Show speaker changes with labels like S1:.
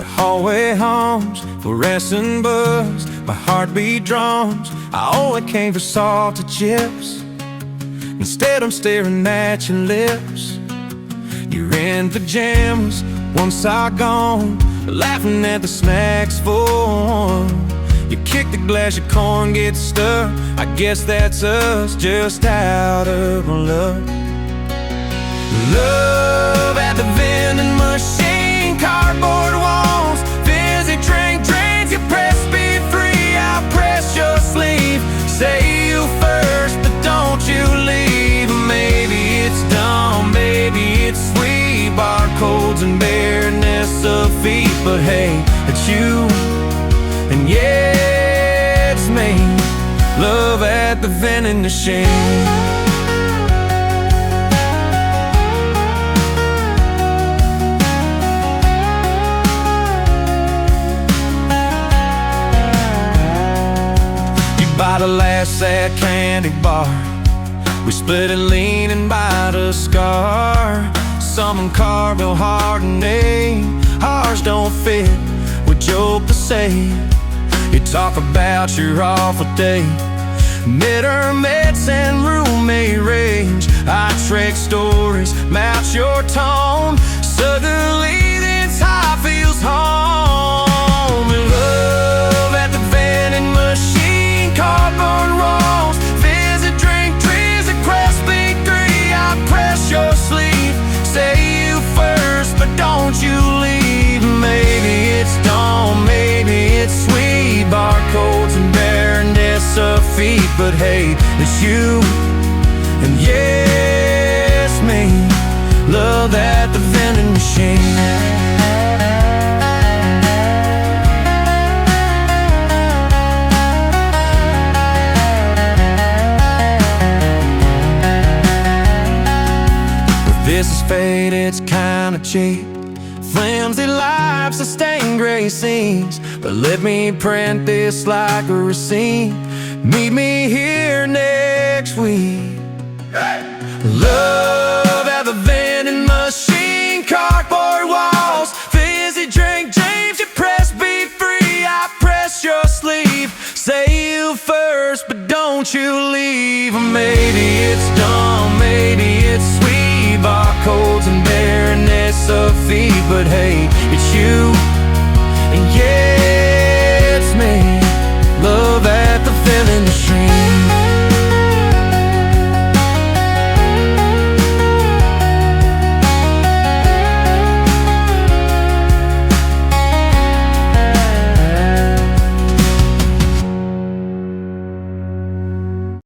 S1: The hallway hums, fluorescent buzz, my heartbeat drums. I only came for salted chips. Instead I'm staring at your lips. You're in pajamas, one side gone, laughing at the snacks for. You kick the glass, your corn gets stuck. I guess that's us, just out of love. Love at the vending machine, cardboard walls, fizzy drink drains. You press B3, I press your sleeve. Say you first, but don't you leave. Maybe it's dumb, maybe it's sweet. Barcodes and bareness of feet. But hey, it's you, and yeah, it's me. Love at the vending machine. By the last sad candy bar, we split it leaning by the scar. Someone carved a heart and name. Ours don't fit, we joke to say. You talk about your awful day. Midterm meds and roommate rage. I trick stories, match your tone. Suddenly this high feels home. Love at the vending machine, cardboard walls, fizzy drink trees, a crispy tree. I press your sleeve, say you first, but don't you leave. Maybe it's dumb, maybe it's sweet. Barcodes and bareness of feet. But hey, it's you, and yeah, it's me. Love at the vending machine. This is fate, it's kinda cheap. Flimsy lives, sustained gray scenes. But let me print this like a receipt. Meet me here next week. Love at the vending machine, cardboard walls, fizzy drink James. You press B3, I press your sleeve. Say you first, but don't you leave. Maybe it's dumb, maybe it's sweet. Barcodes and bareness of feet. But hey, it's you,